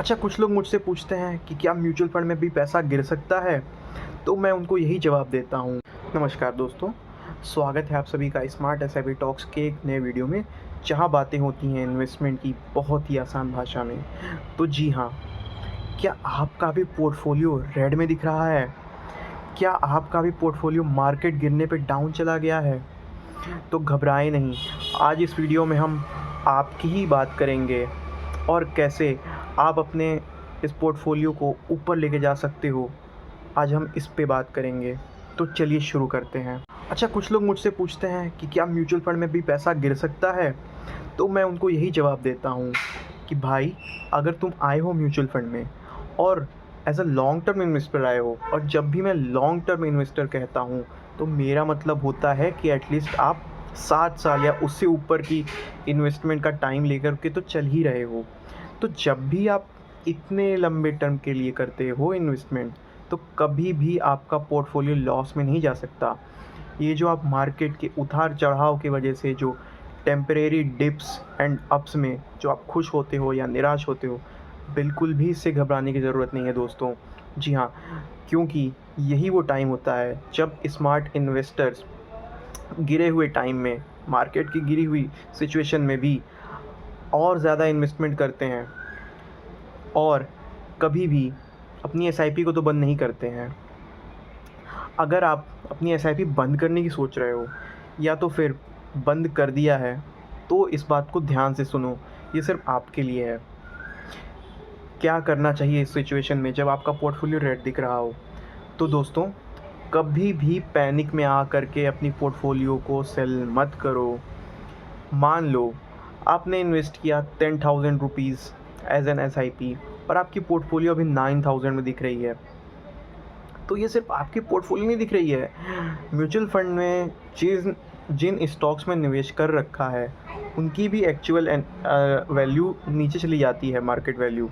अच्छा, कुछ लोग मुझसे पूछते हैं कि क्या म्यूचुअल फंड में भी पैसा गिर सकता है? तो मैं उनको यही जवाब देता हूँ। नमस्कार दोस्तों, स्वागत है आप सभी का स्मार्ट एसआईपी टॉक्स के एक नए वीडियो में, जहाँ बातें होती हैं इन्वेस्टमेंट की बहुत ही आसान भाषा में। तो जी हाँ, क्या आपका भी पोर्टफोलियो रेड में दिख रहा है? क्या आपका भी पोर्टफोलियो मार्केट गिरने पे डाउन चला गया है? तो घबराएं नहीं, आज इस वीडियो में हम आपकी ही बात करेंगे और कैसे आप अपने इस पोर्टफोलियो को ऊपर लेके जा सकते हो। आज हम इस पे बात करेंगे, तो चलिए शुरू करते हैं। अच्छा, कुछ लोग मुझसे पूछते हैं कि क्या म्यूचुअल फंड में भी पैसा गिर सकता है? तो मैं उनको यही जवाब देता हूँ कि भाई, अगर तुम आए हो म्यूचुअल फंड में और as a long term investor आए हो, और जब भी मैं लॉन्ग टर्म इन्वेस्टर कहता हूँ तो मेरा मतलब होता है कि एटलीस्ट आप 7 साल या उससे ऊपर की इन्वेस्टमेंट का टाइम लेकर के तो चल ही रहे हो। तो जब भी आप इतने लंबे टर्म के लिए करते हो इन्वेस्टमेंट, तो कभी भी आपका पोर्टफोलियो लॉस में नहीं जा सकता। ये जो आप मार्केट के उतार चढ़ाव की वजह से जो टेम्परेरी डिप्स एंड अप्स में जो आप खुश होते हो या निराश होते हो, बिल्कुल भी इससे घबराने की ज़रूरत नहीं है दोस्तों। जी हाँ, क्योंकि यही वो टाइम होता है जब स्मार्ट इन्वेस्टर्स गिरे हुए टाइम में, मार्केट की गिरी हुई सिचुएशन में भी और ज़्यादा इन्वेस्टमेंट करते हैं और कभी भी अपनी एसआईपी को तो बंद नहीं करते हैं। अगर आप अपनी एसआईपी बंद करने की सोच रहे हो या तो फिर बंद कर दिया है, तो इस बात को ध्यान से सुनो, ये सिर्फ आपके लिए है। क्या करना चाहिए इस सिचुएशन में जब आपका पोर्टफोलियो रेड दिख रहा हो? तो दोस्तों, कभी भी पैनिक में आ करके अपनी पोर्टफोलियो को सेल मत करो। मान लो आपने इन्वेस्ट किया 10,000 रुपीज़ एज एन एसआईपी, पर आपकी पोर्टफोलियो अभी 9,000 में दिख रही है। तो ये सिर्फ आपकी पोर्टफोलियो नहीं दिख रही है, म्यूचुअल फंड में जिन जिन स्टॉक्स में निवेश कर रखा है उनकी भी एक्चुअल वैल्यू नीचे चली जाती है, मार्केट वैल्यू।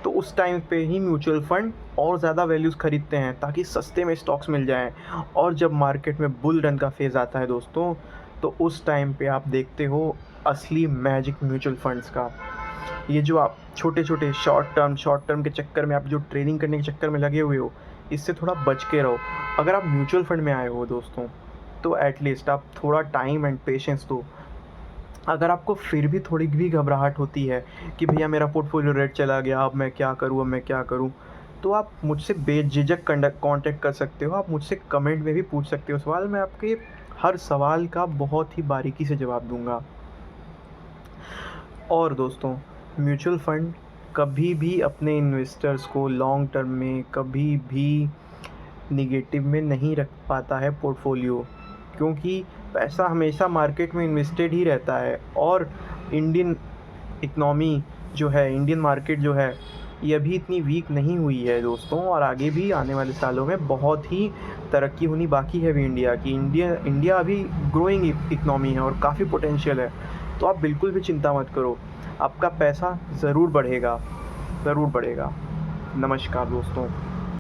तो उस टाइम पे ही म्यूचुअल फंड और ज़्यादा वैल्यूज़ ख़रीदते हैं ताकि सस्ते में स्टॉक्स मिल जाएं। और जब मार्केट में बुल रन का फेज़ आता है दोस्तों, तो उस टाइम पे आप देखते हो असली मैजिक म्यूचुअल फंड्स का। ये जो आप छोटे छोटे शॉर्ट टर्म के चक्कर में, आप जो ट्रेडिंग करने के चक्कर में लगे हुए हो, इससे थोड़ा बच के रहो। अगर आप म्यूचुअल फंड में आए हो दोस्तों, तो एटलीस्ट आप थोड़ा टाइम एंड पेशेंस दो। अगर आपको फिर भी थोड़ी भी घबराहट होती है कि भैया मेरा पोर्टफोलियो रेड चला गया, अब मैं क्या करूँ, तो आप मुझसे बेझिझक कांटेक्ट कर सकते हो। आप मुझसे कमेंट में भी पूछ सकते हो सवाल, मैं आपके हर सवाल का बहुत ही बारीकी से जवाब दूंगा। और दोस्तों, म्यूचुअल फंड कभी भी अपने इन्वेस्टर्स को लॉन्ग टर्म में कभी भी निगेटिव में नहीं रख पाता है पोर्टफोलियो, क्योंकि पैसा हमेशा मार्केट में इन्वेस्टेड ही रहता है। और इंडियन इकनॉमी जो है, इंडियन मार्केट जो है, ये अभी इतनी वीक नहीं हुई है दोस्तों, और आगे भी आने वाले सालों में बहुत ही तरक्की होनी बाकी है अभी इंडिया की। इंडिया अभी ग्रोइंग इकनॉमी है और काफ़ी पोटेंशियल है। तो आप बिल्कुल भी चिंता मत करो, आपका पैसा ज़रूर बढ़ेगा, ज़रूर बढ़ेगा। नमस्कार दोस्तों।